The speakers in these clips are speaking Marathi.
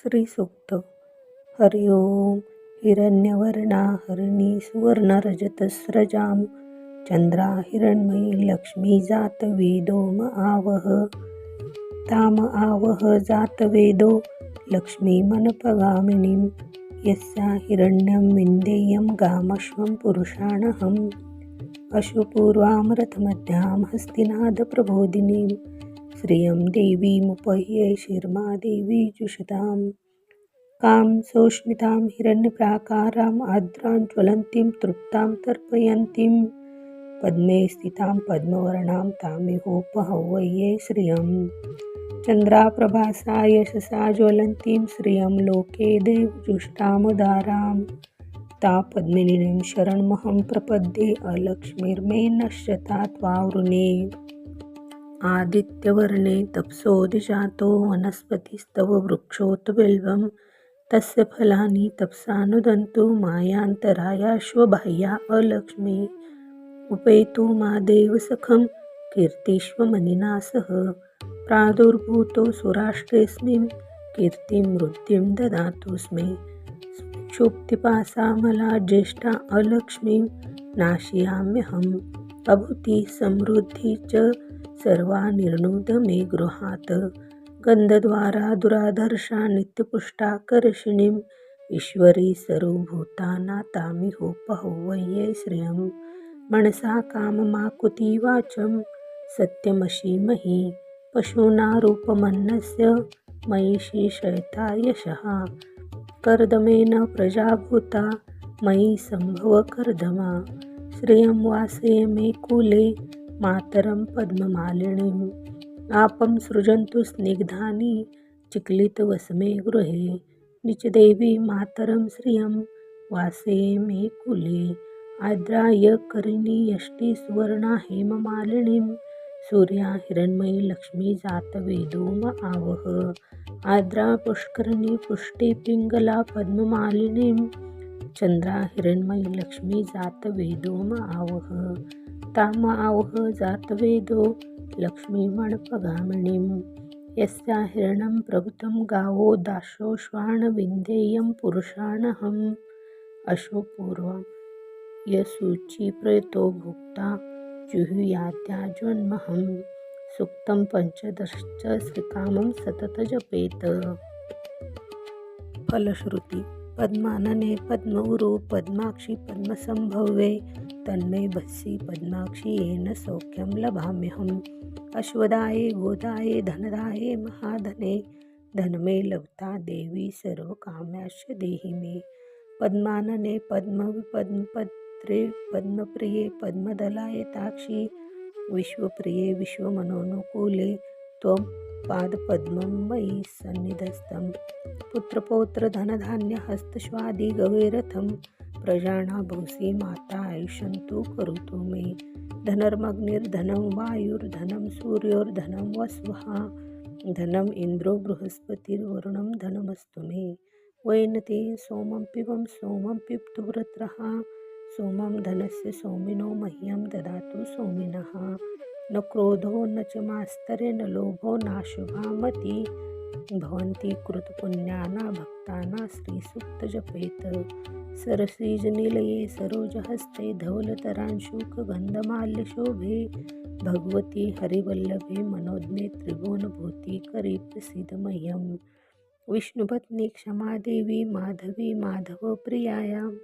श्री सूक्त. हरि ओम. हिरण्यवर्णा हरिणी सुवर्णरजतस्रजां चंद्रा हिरण्मयी लक्ष्मी जातवेदो म आवह. ताम आवह जातवेदो लक्ष्मीमनपगामिनीं यस्या हिरण्यं विन्देयं गामश्वं पुरुषाणहम्. अशुपूर्वां रथमध्यां हस्तिनादप्रबोधिनीं श्रियं देवीमुपह्ये शिर्मा देवी जुषताम्. कां सौष्मितां हिरण्यप्राकाराम् आर्द्रां ज्वलन्तीं तृप्तां तर्पयन्तीं पद्मे स्थितां पद्मवर्णां तामिहोपहव्ये श्रियं. चन्द्राप्रभासा यशसा ज्वलन्तीं श्रियं लोके देवजुष्टामुदारां ता पद्मिनीं शरणमहं प्रपद्ये अलक्ष्मीर्मे नश्यता त्वावृणे. आदित्यवर्णे तपसोऽधिजातो वनस्पतिस्तव वृक्षोत बिल्वं तस्य फलानि तपसानुदन्तु मायान्तरायाश्वबाह्या अलक्ष्मी. उपेतु मा देवसखं कीर्तिष्वमनिना सह प्रादुर्भूतो सुराष्ट्रेऽस्मिन् कीर्तिं वृद्धिं ददातुस्मे. क्षुब्धिपाशामला ज्येष्ठा अलक्ष्मीं नाशयाम्यहम्. अभूति समृद्धि च सर्वा निर्णुद मे गृहात्. गन्धद्वारा दुराधर्षा नित्यपुष्टा कर्षिणीम् ईश्वरी सर्वभूतानां तामिहोपहव्ये श्रियं. मनसा काममाकुति वाचं सत्यमशीमहि पशूना रूपमन्नस्य मयि शेषयता यशः. कर्दमेन प्रजाभूता मयि सम्भव कर्दमा. श्रियं वासय मे कुले मातरं पद्ममालिनीम्. आपं सृजन्तु स्निग्धानि चिक्लितवसमे गृहे. निचदेवी मातरं श्रियं वासये मे कुले. आद्राय करिणी यष्टि सुवर्णा हेममालिनीं सूर्या हिरण्मयी लक्ष्मी जातवेदो म आवह. आद्रा पुष्करिणी पुष्टि पिङ्गला पद्ममालिनीं चन्द्रा हिरण्मयी लक्ष्मी जातवेदो म आवह. ताम आवह जातवेदो लक्ष्मीमणपगामिनीं यस्या हिरण्यं प्रभुतं गावो दाशो श्वानविन्देयं पुरुषाणहम्. अशोपूर्वं यशुचिप्रयतो भुक्ता जुहुयाद्याजन्महम्. सूक्तं पंचदश्च श्रीकामं सतत जपेत. फलश्रुती. पद्मानने पद्मउरु पद्माक्षि पद्मसंभवे तन्मे भस्सी पद्माक्षि येन सौख्यं लभाम्यहम्. अश्वदाये गोदाये धनदाये महाधने धनमे लभता देवी सर्वकाम्याश्च देहि मे. पद्मानने पद्मपद्मपत्रे पद्मप्रिये पद्मदलायताक्षि विश्वप्रिये विश्वमनोनुकूले त्वं पादपद्मं मयि सन्निधस्तं. पुत्रपौत्र धनधान्य हस्तश्वादी गवेरथं प्रजाना भूसि माता आयुष्यन्तु करोतु मे. धनर्मग्निर्धनं वायुर्धनं सूर्योर्धनं वस्वः धनम् इन्द्रो बृहस्पतिर्वरुणं धनमस्तु मे. वैनते सोमं पिबं सोमं पिबतु वृत्रः सोमं धनस्य सोमिनो मह्यं ददातु सोमिनः. न क्रोधो न च मास्तरे न लोभो नाशुभा मति भवन्ति कृतपुण्यानां भक्तानां श्रीसूक्त जपेत. सरसीजनिलये सरोजहस्ते धवलतरांशुकगन्धमाल्यशोभे भगवती हरिवल्लभे मनोज्ञे त्रिभुवनभूतिकरी प्रसीद मह्यं. विष्णुपत्नी क्षमादेवी माधवी माधवप्रियायां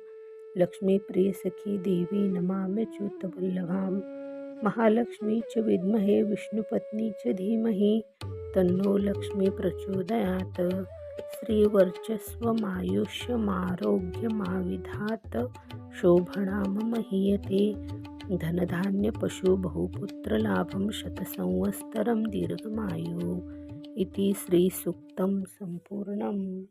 लक्ष्मीप्रियसखी देवी नमाम्यच्युतवल्लभां. महालक्ष्मी च विद्महे विष्णुपत्नी च धीमहि तन्नो लक्ष्मी प्रचोदयात्. श्रीवर्चस्वमायुष्यमारोग्यमाविधात् शोभना मम हीयते. धनधान्यपशुबहुपुत्रलाभं शतसंवत्सरं दीर्घमायुः. इति श्रीसूक्तं सम्पूर्णम्.